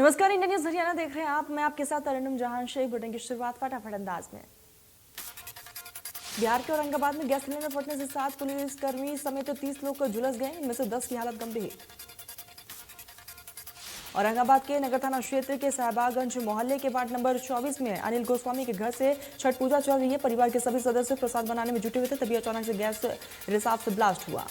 नमस्कार, India news Haryana देख रहे हैं आप। मैं आपके साथ तरन्नुम जहां शेख। बुलेटिन की शुरुआत फटाफट अंदाज में। बिहार के औरंगाबाद में गैस सिलेंडर फटने से 7 पुलिसकर्मी समेत 30 लोग झुलस गए, इनमें से 10 की हालत गंभीर। औरंगाबाद के नगर थाना क्षेत्र के साहबागंज मोहल्ले के वार्ड नंबर 24 में अनिल गोस्वामी के घर से छठ पूजा चल रही है। परिवार के सभी सदस्य प्रसाद बनाने में जुटे हुए थे, तभी अचानक से गैस रिसाव से ब्लास्ट हुआ।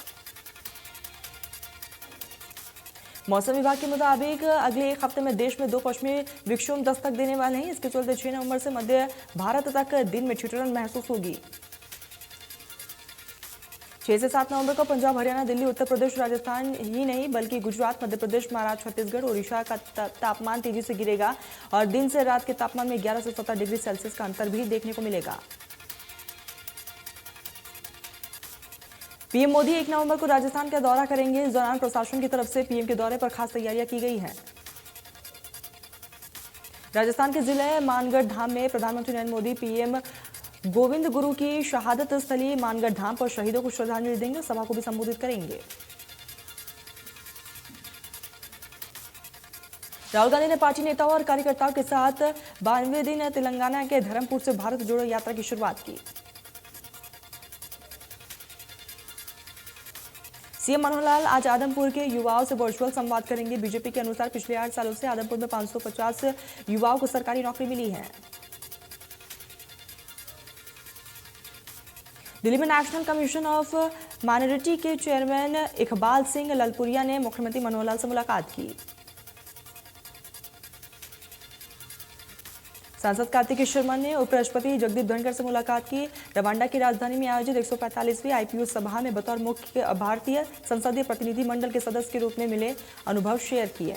मौसम विभाग के मुताबिक अगले एक हफ्ते में देश में 2 पश्चिमी विक्षोभ दस्तक देने वाले हैं। इसके चलते 6 नवंबर से मध्य भारत तक दिन में ठिठुरन महसूस होगी। 6 से 7 नवंबर को पंजाब, हरियाणा, दिल्ली, उत्तर प्रदेश, राजस्थान ही नहीं बल्कि गुजरात, मध्य प्रदेश, महाराष्ट्र, छत्तीसगढ़, ओडिशा का तापमान तेजी से गिरेगा और दिन से रात के तापमान में 11 से 17 डिग्री सेल्सियस का अंतर भी देखने को मिलेगा। पीएम मोदी 1 नवंबर को राजस्थान का दौरा करेंगे। इस दौरान प्रशासन की तरफ से पीएम के दौरे पर खास तैयारियां की गई हैं। राजस्थान के जिले मानगढ़ धाम में प्रधानमंत्री नरेंद्र मोदी पीएम गोविंद गुरु की शहादत स्थली मानगढ़ धाम पर शहीदों को श्रद्धांजलि देंगे, सभा को भी संबोधित करेंगे। राहुल गांधी ने पार्टी नेताओं और कार्यकर्ताओं के साथ 92वें दिन तेलंगाना के धर्मपुर से भारत जोड़ो यात्रा की शुरुआत की। सीएम मनोहर लाल आज आदमपुर के युवाओं से वर्चुअल संवाद करेंगे। बीजेपी के अनुसार पिछले 8 सालों से आदमपुर में 550 युवाओं को सरकारी नौकरी मिली है। दिल्ली में नेशनल कमीशन ऑफ माइनॉरिटी के चेयरमैन इकबाल सिंह ललपुरिया ने मुख्यमंत्री मनोहर लाल से मुलाकात की। सांसद कार्तिकेय शर्मा ने उपराष्ट्रपति जगदीप धनखड़ से मुलाकात की। रवांडा की राजधानी में आयोजित 145वीं आईपीयू सभा में बतौर मुख्य भारतीय संसदीय प्रतिनिधि मंडल के सदस्य के रूप में मिले अनुभव शेयर किए।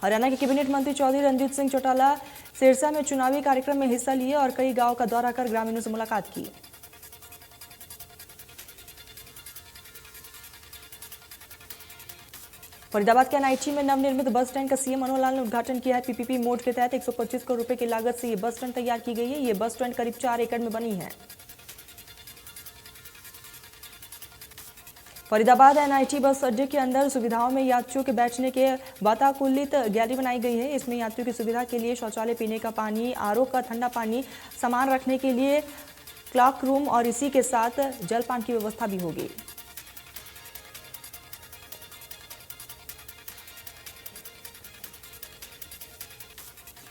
हरियाणा के कैबिनेट मंत्री चौधरी रणजीत सिंह चौटाला सिरसा में चुनावी कार्यक्रम में हिस्सा लिए और कई गांव का दौरा कर ग्रामीणों से मुलाकात की। फरीदाबाद के एनआईटी में नवनिर्मित बस स्टैंड का सीएम मनोहर लाल ने उद्घाटन किया है। पीपीपी मोड के तहत 125 करोड़ रुपए की लागत से ये बस स्टैंड तैयार की गई है। ये बस स्टैंड करीब 4 एकड़ में बनी है। फरीदाबाद एनआईटी बस अड्डे के अंदर सुविधाओं में यात्रियों के बैठने के वातानुकूलित गैलरी बनाई गई है। इसमें यात्रियों की सुविधा के लिए शौचालय, पीने का पानी, आरओ का ठंडा पानी, सामान रखने के लिए क्लॉक रूम और इसी के साथ जलपान की व्यवस्था भी होगी।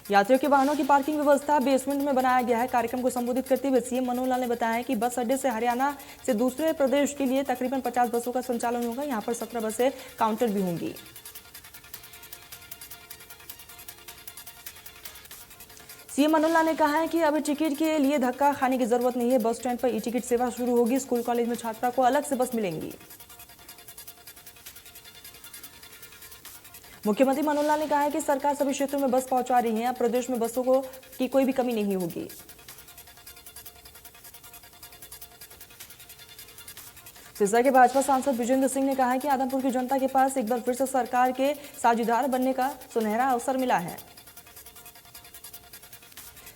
यात्रियों के वाहनों की पार्किंग व्यवस्था बेसमेंट में बनाया गया है। कार्यक्रम को संबोधित करते हुए सीएम मनोहर लाल ने बताया कि बस अड्डे से हरियाणा से दूसरे प्रदेश के लिए तकरीबन 50 बसों का संचालन होगा। यहां पर 17 बसें काउंटर भी होंगी। सीएम मनोहर लाल ने कहा है कि अब टिकट के लिए धक्का खाने की जरूरत नहीं है। बस स्टैंड पर ई टिकट सेवा शुरू होगी। स्कूल कॉलेज में छात्रा को अलग से बस मिलेंगी। मुख्यमंत्री मनोहर लाल ने कहा है कि सरकार सभी क्षेत्रों में बस पहुंचा रही है। अब प्रदेश में बसों की कोई भी कमी नहीं होगी। सिरसा के भाजपा सांसद विजेंद्र सिंह ने कहा है कि आदमपुर की जनता के पास एक बार फिर से सरकार के साझीदार बनने का सुनहरा अवसर मिला है।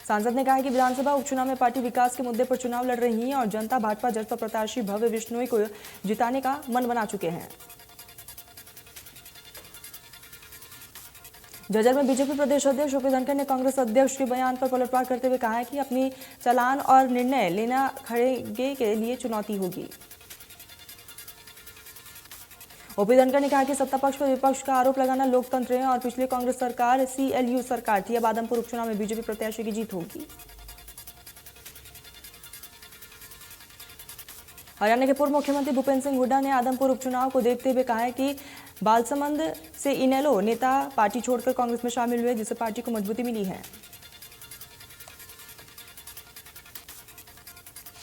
सांसद ने कहा है कि विधानसभा उपचुनाव में पार्टी विकास के मुद्दे पर चुनाव लड़ रही है और जनता भाजपा जसपा प्रत्याशी भव्य बिश्नोई को जिताने का मन बना चुके हैं। झज्जर में बीजेपी प्रदेश अध्यक्ष ओपी धनखड़ ने कांग्रेस अध्यक्ष के बयान पर पलटवार करते हुए कहा है कि अपनी चालान और निर्णय लेना खड़गे के लिए चुनौती होगी। ओपी धनखड़ ने कहा कि सत्ता पक्ष पर विपक्ष का आरोप लगाना लोकतंत्र है और पिछली कांग्रेस सरकार सीएलयू सरकार थी। अब आदमपुर उपचुनाव में बीजेपी प्रत्याशी की जीत होगी। हरियाणा के पूर्व मुख्यमंत्री भूपेंद्र सिंह हुड्डा ने आदमपुर उपचुनाव को देखते हुए कहा है कि बालसमंद से इनेलो नेता पार्टी छोड़कर कांग्रेस में शामिल हुए, जिससे पार्टी को मजबूती मिली है।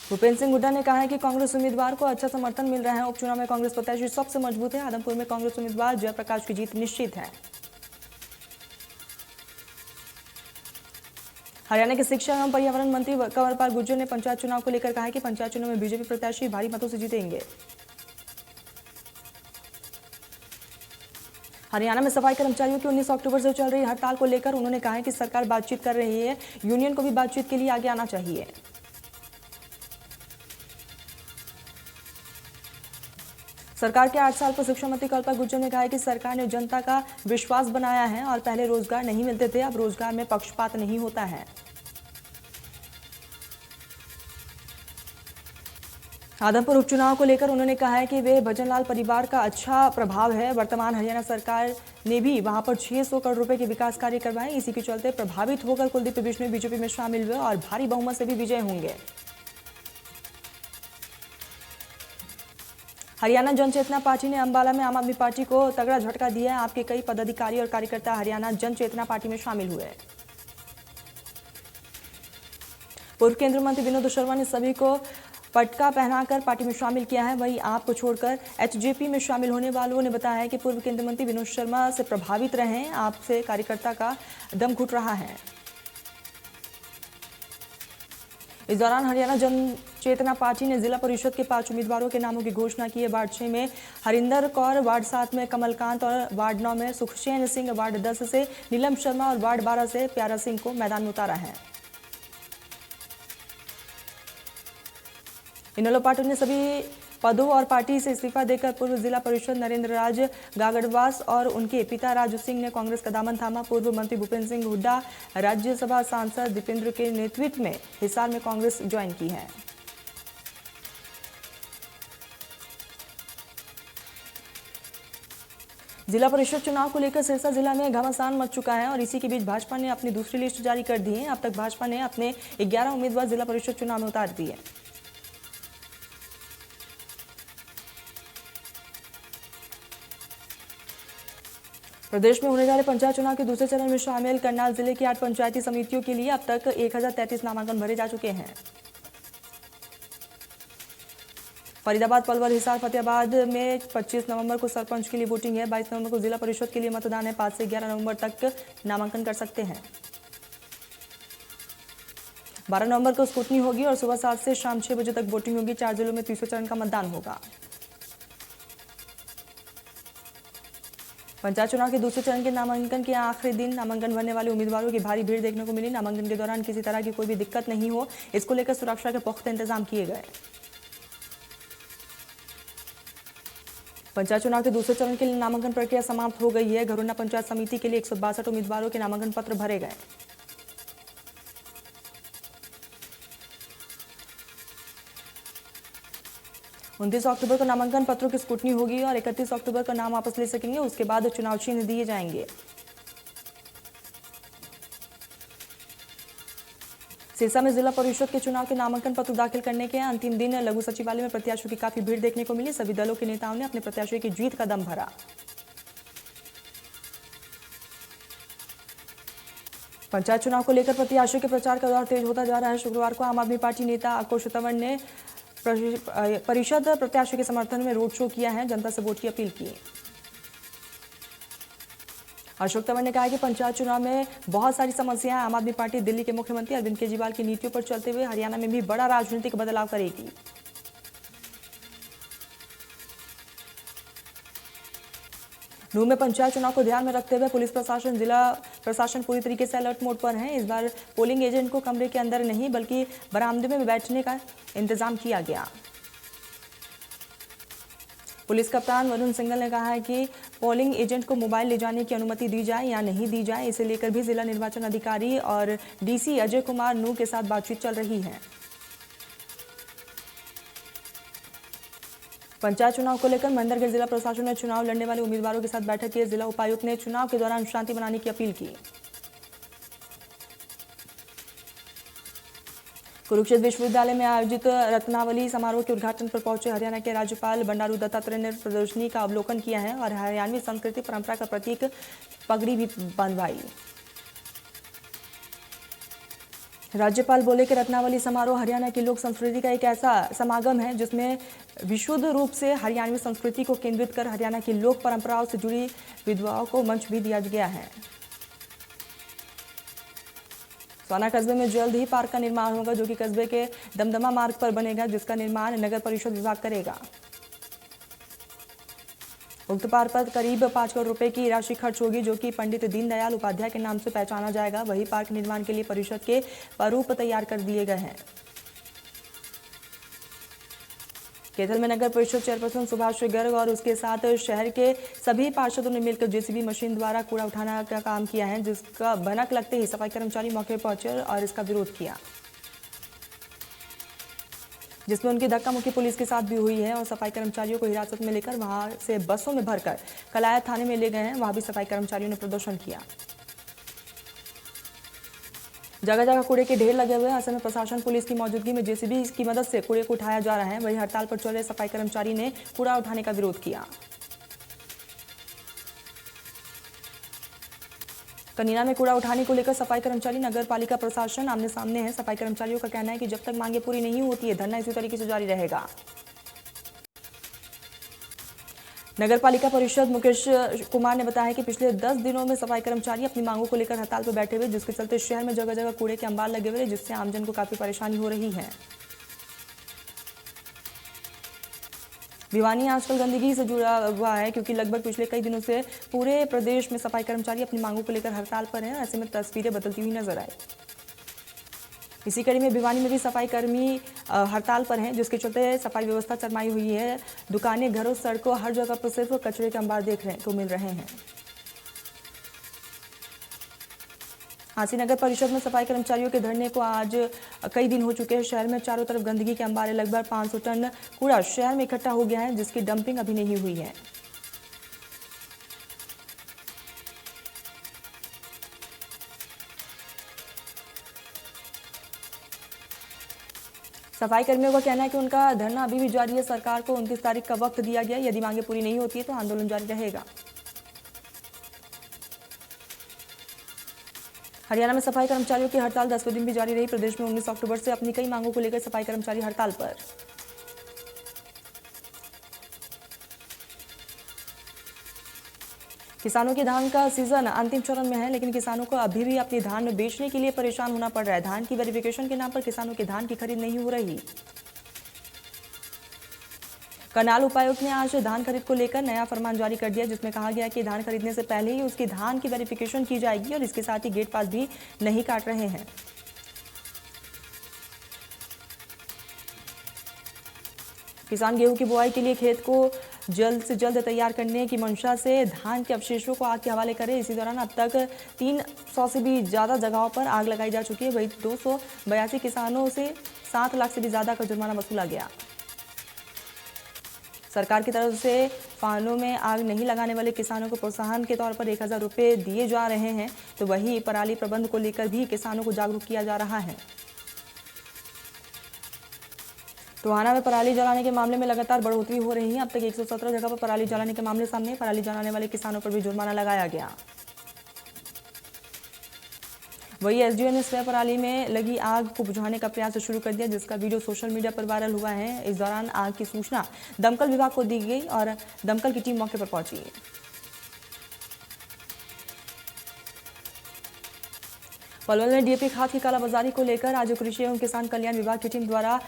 भूपेंद्र सिंह हुड्डा ने कहा है कि कांग्रेस उम्मीदवार को अच्छा समर्थन मिल रहा है। उपचुनाव में कांग्रेस प्रत्याशी सबसे मजबूत है। आदमपुर में कांग्रेस उम्मीदवार जयप्रकाश की जीत निश्चित है। हरियाणा के शिक्षा एवं पर्यावरण मंत्री कंवरपाल गुर्जर ने पंचायत चुनाव को लेकर कहा है कि पंचायत चुनाव में बीजेपी प्रत्याशी भारी मतों से जीतेंगे। हरियाणा में सफाई कर्मचारियों की 19 अक्टूबर से चल रही हड़ताल को लेकर उन्होंने कहा है कि सरकार बातचीत कर रही है, यूनियन को भी बातचीत के लिए आगे आना चाहिए। सरकार के 8 साल पर शिक्षा मंत्री कल्पा गुज्जर ने कहा है कि सरकार ने जनता का विश्वास बनाया है और पहले रोजगार नहीं मिलते थे, अब रोजगार में पक्षपात नहीं होता है। आदमपुर उपचुनाव को लेकर उन्होंने कहा है कि वे भजनलाल परिवार का अच्छा प्रभाव है। वर्तमान हरियाणा सरकार ने भी वहां पर 600 करोड़ रुपए के विकास कार्य करवाए। इसी के चलते प्रभावित होकर कुलदीप बिश्नोई बीजेपी में शामिल हुए और भारी बहुमत से भी विजय होंगे। हरियाणा जन चेतना पार्टी ने अंबाला में आम आदमी पार्टी को तगड़ा झटका दिया है। आपके कई पदाधिकारी और कार्यकर्ता हरियाणा जन चेतना पार्टी में शामिल हुए। पूर्व केंद्रीय मंत्री विनोद शर्मा ने सभी को पटका पहनाकर पार्टी में शामिल किया है। वहीं आपको छोड़कर एचजेपी में शामिल होने वालों ने बताया है कि पूर्व केंद्रीय मंत्री विनोद शर्मा से प्रभावित रहे। आपसे कार्यकर्ता का दम घुट रहा है। इस दौरान हरियाणा जन चेतना पार्टी ने जिला परिषद के 5 उम्मीदवारों के नामों की घोषणा की है। वार्ड 6 में हरिंदर कौर, वार्ड 7 में कमलकांत और वार्ड 9 में सुखचैन सिंह, वार्ड 10 से नीलम शर्मा और वार्ड 12 से प्यारा सिंह को मैदान में उतारा है। इनेलो पार्टी ने सभी पदों और पार्टी से इस्तीफा देकर पूर्व जिला परिषद नरेंद्र राज गागड़वास और उनके पिता राजू सिंह ने कांग्रेस का दामन थामा। पूर्व मंत्री भूपेंद्र सिंह हुड्डा राज्यसभा सांसद दीपेंद्र के नेतृत्व में हिसार में कांग्रेस ज्वाइन की है। जिला परिषद चुनाव को लेकर सिरसा जिला में घमासान मच चुका है और इसी के बीच भाजपा ने अपनी दूसरी लिस्ट जारी कर दी है। अब तक भाजपा ने अपने 11 उम्मीदवार जिला परिषद चुनाव में उतार दिए। प्रदेश में होने वाले पंचायत चुनाव के दूसरे चरण में शामिल करनाल जिले की 8 पंचायती समितियों के लिए अब तक 1033 नामांकन भरे जा चुके हैं। फरीदाबाद, पलवल, हिसार, फतेहाबाद में 25 नवंबर को सरपंच के लिए वोटिंग है। 22 नवंबर को जिला परिषद के लिए मतदान है। 5 से 11 नवंबर तक नामांकन कर सकते हैं। 12 नवंबर को स्कूटनी होगी और सुबह 7 से शाम 6 बजे तक वोटिंग होगी। 4 जिलों में तीसरे चरण का मतदान होगा। पंचायत चुनाव के दूसरे चरण के नामांकन के आखिरी दिन नामांकन भरने वाले उम्मीदवारों की भारी भीड़ देखने को मिली। नामांकन के दौरान किसी तरह की कोई भी दिक्कत नहीं हो, इसको लेकर सुरक्षा के पुख्ता इंतजाम किए गए। पंचायत चुनाव के दूसरे चरण के लिए नामांकन प्रक्रिया समाप्त हो गई है। घरोना पंचायत समिति के लिए 162 उम्मीदवारों के नामांकन पत्र भरे गए। उनतीस अक्टूबर को नामांकन पत्रों की स्क्रूटनी होगी और 31 अक्टूबर को नाम वापस ले सकेंगे। उसके बाद चुनाव चिन्ह दिए जाएंगे। सिरसा में जिला परिषद के चुनाव के नामांकन पत्र दाखिल करने के अंतिम दिन लघु सचिवालय में प्रत्याशियों की काफी भीड़ देखने को मिली। सभी दलों के नेताओं ने अपने प्रत्याशियों की जीत का दम भरा। पंचायत चुनाव को लेकर प्रत्याशियों के प्रचार का दौर तेज होता जा रहा है। शुक्रवार को आम आदमी पार्टी नेता आक्रोश तंवर ने परिषद प्रत्याशियों के समर्थन में रोड शो किया है। जनता से वोट की अपील की। अशोक तंवर ने कहा कि पंचायत चुनाव में बहुत सारी समस्याएं आम आदमी पार्टी दिल्ली के मुख्यमंत्री अरविंद केजरीवाल की नीतियों पर चलते हुए हरियाणा में भी बड़ा राजनीतिक बदलाव करेगी। नूंह में पंचायत चुनाव को ध्यान में रखते हुए पुलिस प्रशासन, जिला प्रशासन पूरी तरीके से अलर्ट मोड पर है। इस बार पोलिंग एजेंट को कमरे के अंदर नहीं बल्कि बरामदे में बैठने का इंतजाम किया गया। पुलिस कप्तान वरुण सिंघल ने कहा है कि पोलिंग एजेंट को मोबाइल ले जाने की अनुमति दी जाए या नहीं दी जाए, इसे लेकर भी जिला निर्वाचन अधिकारी और डीसी अजय कुमार नूंह के साथ बातचीत चल रही है। पंचायत चुनाव को लेकर महेंद्रगढ़ जिला प्रशासन ने चुनाव लड़ने वाले उम्मीदवारों के साथ बैठक की। जिला उपायुक्त ने चुनाव के दौरान शांति बनाने की अपील की। कुरुक्षेत्र विश्वविद्यालय में आयोजित रत्नावली समारोह के उद्घाटन पर पहुंचे हरियाणा के राज्यपाल बंडारू दत्तात्रेय ने प्रदर्शनी का अवलोकन किया है और हरियाणवी संस्कृति परंपरा का प्रतीक पगड़ी भी बंधवाई। राज्यपाल बोले कि रत्नावली समारोह हरियाणा की लोक संस्कृति का एक ऐसा समागम है जिसमें विशुद्ध रूप से हरियाणवी संस्कृति को केंद्रित कर हरियाणा की लोक परंपराओं से जुड़ी विधवाओं को मंच भी दिया गया है। सोना कस्बे में जल्द ही पार्क का निर्माण होगा जो कि कस्बे के दमदमा मार्ग पर बनेगा, जिसका निर्माण नगर परिषद विभाग करेगा। उक्त पार्क पर करीब 5 करोड़ रुपए की राशि खर्च होगी जो कि पंडित दीनदयाल उपाध्याय के नाम से पहचाना जाएगा। वही पार्क निर्माण के लिए परिषद के प्रारूप तैयार कर दिए गए हैं। कैथल में नगर परिषद चेयरपर्सन सुभाष गर्ग और उसके साथ शहर के सभी पार्षदों ने मिलकर जेसीबी मशीन द्वारा कूड़ा उठाना का काम किया है, जिसका भनक लगते ही सफाई कर्मचारी मौके पर पहुंचे और इसका विरोध किया, जिसमें उनकी धक्का मुक्की पुलिस के साथ भी हुई है और सफाई कर्मचारियों को हिरासत में लेकर वहां से बसों में भरकर कलाया थाने में ले गए हैं। वहां भी सफाई कर्मचारियों ने प्रदर्शन किया। जगह जगह कूड़े के ढेर लगे हुए हैं। ऐसे में प्रशासन पुलिस की मौजूदगी में जेसीबी की मदद से कूड़े को उठाया जा रहा है। वहीं हड़ताल पर चल रहे सफाई कर्मचारी ने कूड़ा उठाने का विरोध किया। कनीना में कूड़ा उठाने को लेकर सफाई कर्मचारी नगर पालिका प्रशासन आमने सामने है। सफाई कर्मचारियों का कहना है कि जब तक मांगे पूरी नहीं होती है, धरना इसी तरीके से जारी रहेगा। नगर पालिका परिषद मुकेश कुमार ने बताया कि पिछले 10 दिनों में सफाई कर्मचारी अपनी मांगों को लेकर हड़ताल पर बैठे हुए, जिसके चलते शहर में जगह जगह कूड़े के अंबार लगे हुए, जिससे आमजन को काफी परेशानी हो रही है। भिवानी आजकल गंदगी से जुड़ा हुआ है, क्योंकि लगभग पिछले कई दिनों से पूरे प्रदेश में सफाई कर्मचारी अपनी मांगों को लेकर हड़ताल पर हैं। ऐसे में तस्वीरें बदलती हुई नजर आई। इसी कड़ी में भिवानी में भी सफाई कर्मी हड़ताल पर हैं, जिसके चलते सफाई व्यवस्था चरमाई हुई है। दुकानें, घरों, सड़कों, हर जगह पर सिर्फ कचरे के अंबार देखने को मिल रहे हैं। हांसी नगर परिषद में सफाई कर्मचारियों के धरने को आज कई दिन हो चुके हैं। शहर में चारों तरफ गंदगी के अंबार है। लगभग 500 टन कूड़ा शहर में इकट्ठा हो गया है, जिसकी डंपिंग अभी नहीं हुई है। सफाई कर्मियों का कहना है कि उनका धरना अभी भी जारी है। सरकार को 29 तारीख का वक्त दिया गया। यदि मांगे पूरी नहीं होती है तो आंदोलन जारी रहेगा। हरियाणा में सफाई कर्मचारियों की हड़ताल 10वें दिन भी जारी रही। प्रदेश में 19 अक्टूबर से अपनी कई मांगों को लेकर सफाई कर्मचारी हड़ताल पर। किसानों के धान का सीजन अंतिम चरण में है, लेकिन किसानों को अभी भी अपने धान बेचने के लिए परेशान होना पड़ रहा है। धान की वेरिफिकेशन के नाम पर किसानों के धान की खरीद नहीं हो रही। करनाल उपायुक्त ने आज धान खरीद को लेकर नया फरमान जारी कर दिया, जिसमें कहा गया कि धान खरीदने से पहले ही उसकी धान की वेरिफिकेशन की जाएगी और इसके साथ ही गेट पास भी नहीं काट रहे हैं। किसान गेहूं की बुआई के लिए खेत को जल्द से जल्द तैयार करने की मंशा से धान के अवशेषों को आग के हवाले करें। इसी दौरान अब तक 300 से भी ज्यादा जगहों पर आग लगाई जा चुकी है। वहीं 282 किसानों से 7 लाख से भी ज्यादा का जुर्माना वसूला गया। सरकार की तरफ से फानों में आग नहीं लगाने वाले किसानों को प्रोत्साहन के तौर पर 1000 रुपये दिए जा रहे हैं। तो वहीं पराली प्रबंध को लेकर भी किसानों को जागरूक किया जा रहा है। टोहाना में पराली जलाने के मामले में लगातार बढ़ोतरी हो रही है। अब तक 117 जगह पर पराली जलाने के मामले सामने। पराली जलाने वाले किसानों पर भी जुर्माना लगाया गया। वही एसडीओ ने स्वयं पराली में लगी आग को बुझाने का प्रयास शुरू कर दिया, जिसका वीडियो सोशल मीडिया पर वायरल हुआ है। इस दौरान आग की सूचना दमकल विभाग को दी गई और दमकल की टीम मौके पर पहुंची। पलवल में डीएपी खाद की कालाबाजारी को लेकर आज कृषि एवं किसान कल्याण विभाग की टीम द्वारा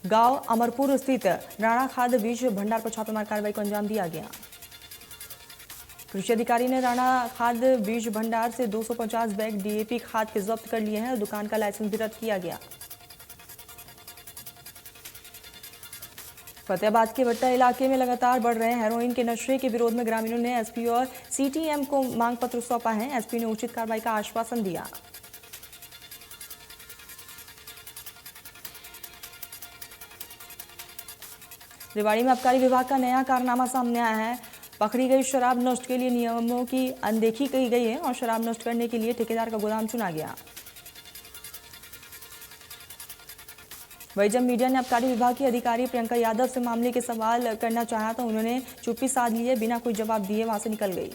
गांव अमरपुर स्थित राणा खाद बीज भंडार पर छापेमार कार्रवाई को अंजाम दिया गया। कृषि अधिकारी ने राणा खाद बीज भंडार से 250 बैग डीएपी खाद के जब्त कर लिए हैं और दुकान का लाइसेंस भी रद्द किया गया। फतेहाबाद के भट्टा इलाके में लगातार बढ़ रहे हेरोइन के नशे के विरोध में ग्रामीणों ने एसपी और सीटीएम को मांग पत्र सौंपा है। एसपी ने उचित कार्रवाई का आश्वासन दिया। रेवाड़ी में आबकारी विभाग का नया कारनामा सामने आया है। पकड़ी गई शराब नष्ट के लिए नियमों की अनदेखी की गई है और शराब नष्ट करने के लिए ठेकेदार का गोदाम चुना गया। वही जब मीडिया ने आबकारी विभाग की अधिकारी प्रियंका यादव से मामले के सवाल करना चाहा तो उन्होंने चुप्पी साध लिए, बिना कोई जवाब दिए वहां से निकल गई।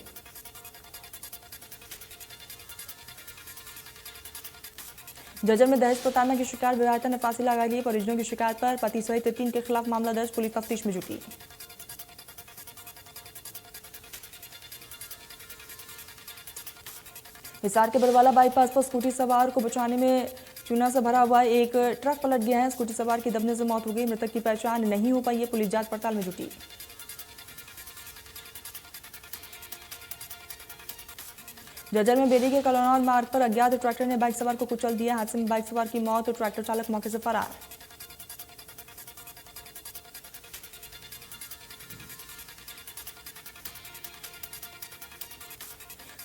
जज्जर में दहेज प्रताड़ना की शिकार विवाहिता ने फांसी लगा ली। परिजनों की शिकायत पर पति सहित 3 के खिलाफ मामला दर्ज, पुलिस तफ्तीश में जुटी। हिसार के बरवाला बाईपास पर स्कूटी सवार को बचाने में चूना से भरा हुआ एक ट्रक पलट गया है। स्कूटी सवार की दबने से मौत हो गई। मृतक की पहचान नहीं हो पाई है। पुलिस जांच पड़ताल में जुटी। जज्जर में बेदी के कलौनौर मार्ग पर अज्ञात ट्रैक्टर ने बाइक सवार को कुचल दिया। हादसे में बाइक सवार की मौत और ट्रैक्टर चालक मौके से फरार।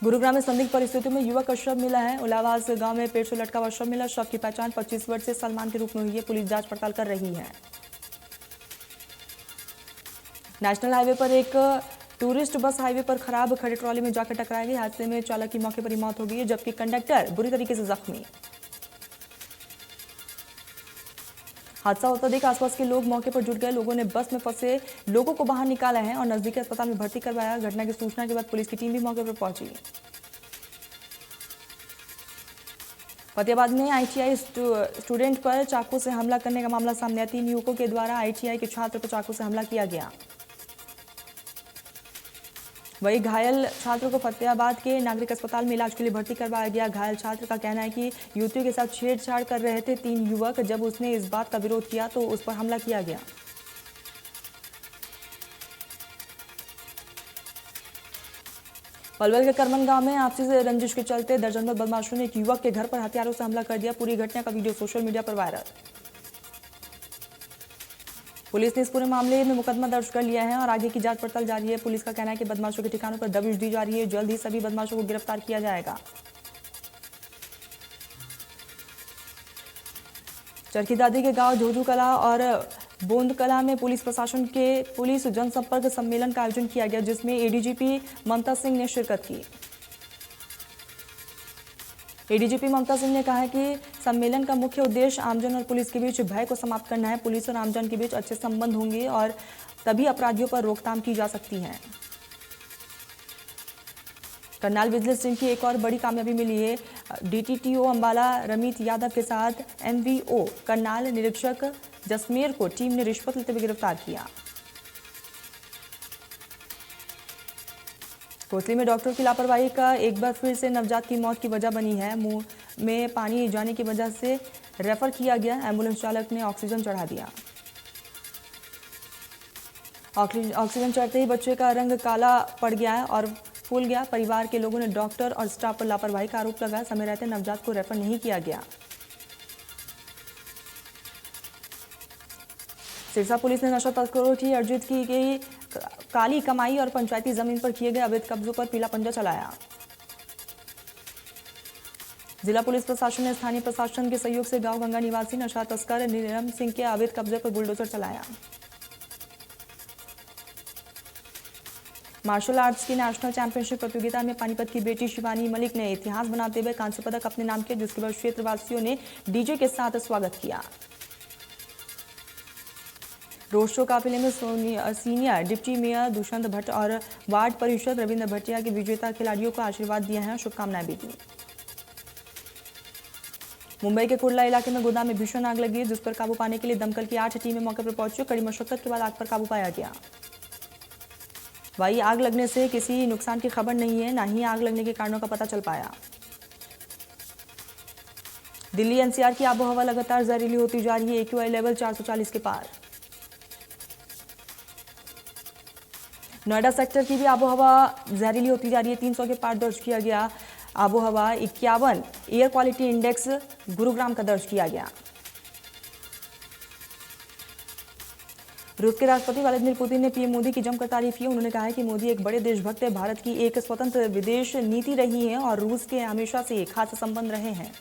गुरुग्राम में संदिग्ध परिस्थितियों में युवक का शव मिला है। उलावास गांव में पेड़ से लटका हुआ शव मिला। शव की पहचान 25 वर्षीय सलमान के रूप में हुई है। पुलिस जांच पड़ताल कर रही है। नेशनल हाईवे पर एक टूरिस्ट बस हाईवे पर खराब खड़ी ट्रॉली में जाकर टकराई गई। हादसे में चालक की मौके पर ही मौत हो गई है, जबकि कंडक्टर बुरी तरीके से जख्मी। हादसा होता देख आसपास के लोग मौके पर जुट गए। लोगों ने बस में फंसे लोगों को बाहर निकाला है और नजदीकी अस्पताल में भर्ती करवाया। घटना की सूचना के बाद पुलिस की टीम भी मौके पर पहुंची। फतेहाबाद में आईटीआई स्टूडेंट पर चाकू से हमला करने का मामला सामने आया। 3 युवकों के द्वारा आईटीआई के छात्र पर चाकू से हमला किया गया। वही घायल छात्र को फतेहाबाद के नागरिक अस्पताल में इलाज के लिए भर्ती करवाया गया। घायल छात्र का कहना है कि युवतियों के साथ छेड़छाड़ कर रहे थे 3 युवक। जब उसने इस बात का विरोध किया तो उस पर हमला किया गया। पलवल के करमन गांव में आपसी से रंजिश के चलते दर्जनभर बदमाशों ने एक युवक के घर पर हथियारों से हमला कर दिया। पूरी घटना का वीडियो सोशल मीडिया पर वायरल। पुलिस ने इस पूरे मामले में मुकदमा दर्ज कर लिया है और आगे की जांच पड़ताल जारी है। पुलिस का कहना है कि बदमाशों के ठिकानों पर दबिश दी जा रही है। जल्द ही सभी बदमाशों को गिरफ्तार किया जाएगा। चरखी दादी के गांव झोझू कला और बोंद कला में पुलिस जनसंपर्क सम्मेलन का आयोजन किया गया, जिसमें एडीजीपी ममता सिंह ने शिरकत की। एडीजीपी ममता सिंह ने कहा है कि सम्मेलन का मुख्य उद्देश्य आमजन और पुलिस के बीच भय को समाप्त करना है। पुलिस और आमजन के बीच अच्छे संबंध होंगे और तभी अपराधियों पर रोकथाम की जा सकती है। करनाल विजिलेंस टीम की एक और बड़ी कामयाबी मिली है। डीटीटीओ अंबाला रमित यादव के साथ एमवीओ करनाल निरीक्षक जसमेर को टीम ने रिश्वत लेते हुए गिरफ्तार किया। कोसली में डॉक्टर की लापरवाही का एक बार फिर से नवजात की मौत की वजह बनी है। मुंह में पानी जाने की वजह से रेफर किया गया। एम्बुलेंस चालक ने ऑक्सीजन चढ़ा दिया। ऑक्सीजन चढ़ते ही बच्चे का रंग काला पड़ गया है और फूल गया। परिवार के लोगों ने डॉक्टर और स्टाफ पर लापरवाही का आरोप लगाया। समय रहते नवजात को रेफर नहीं किया गया। सिरसा पुलिस ने नशा तस्करों की अर्जित की गई काली कमाई और पंचायती जमीन पर किए गए अवैध कब्जों पर पीला पंजा चलाया। जिला पुलिस प्रशासन ने स्थानीय प्रशासन के सहयोग से गांव गंगा निवासी नशा तस्कर नीलम सिंह के अवैध कब्जे पर बुलडोजर चलाया। मार्शल आर्ट्स की नेशनल चैंपियनशिप प्रतियोगिता में पानीपत की बेटी शिवानी मलिक ने इतिहास बनाते हुए कांस्य पदक अपने नाम किया, जिसके बाद क्षेत्रवासियों ने डीजे के साथ स्वागत किया। रोड शो काफिले में senior deputy mayor Dushyant Bhatt और वार्ड परिषद रविंद्र भट्टिया के विजेता खिलाड़ियों को आशीर्वाद दिए हैं और शुभकामनाएं भी दी। मुंबई के कुर्ला इलाके में गोदाम में भीषण आग लगी, जिस पर काबू पाने के लिए दमकल की 8 टीमें मौके पर पहुंची। कड़ी मशक्कत के बाद आग पर काबू पाया गया। वहीं आग लगने से किसी नुकसान की खबर नहीं है, न ही आग लगने के कारणों का पता चल पाया। दिल्ली एनसीआर की आबोहवा लगातार जहरीली होती जा रही है। एक्यूआई लेवल 440 के पार। नोएडा सेक्टर की भी आबोहवा जहरीली होती जा रही है। 300 के पार दर्ज किया गया। आबोहवा 51 एयर क्वालिटी इंडेक्स गुरुग्राम का दर्ज किया गया। रूस के राष्ट्रपति व्लादिमीर पुतिन ने पीएम मोदी की जमकर तारीफ की। उन्होंने कहा है कि मोदी एक बड़े देशभक्त है। भारत की एक स्वतंत्र विदेश नीति रही है और रूस के हमेशा से खास संबंध रहे हैं।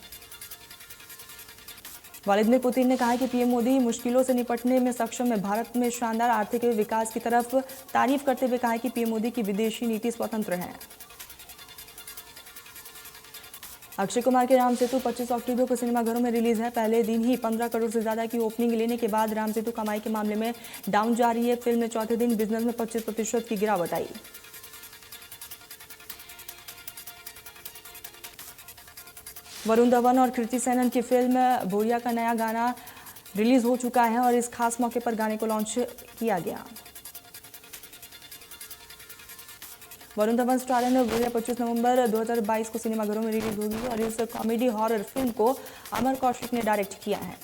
व्लादिमीर पुतिन ने कहा कि पीएम मोदी मुश्किलों से निपटने में सक्षम है। भारत में शानदार आर्थिक विकास की तरफ तारीफ करते हुए कहा कि पीएम मोदी की विदेशी नीति स्वतंत्र है। अक्षय कुमार के राम सेतु 25 अक्टूबर को सिनेमाघरों में रिलीज है। पहले दिन ही 15 करोड़ से ज्यादा की ओपनिंग लेने के बाद राम सेतु कमाई के मामले में डाउन जा रही है। फिल्म ने चौथे दिन बिजनेस में 25% की गिरावट आई। वरुण धवन और कृति सेनन की फिल्म बोरिया का नया गाना रिलीज हो चुका है और इस खास मौके पर गाने को लॉन्च किया गया। वरुण धवन स्टारर ने बोरिया 25 नवंबर 2022 को सिनेमाघरों में रिलीज होगी और इस कॉमेडी हॉरर फिल्म को अमर कौशिक ने डायरेक्ट किया है।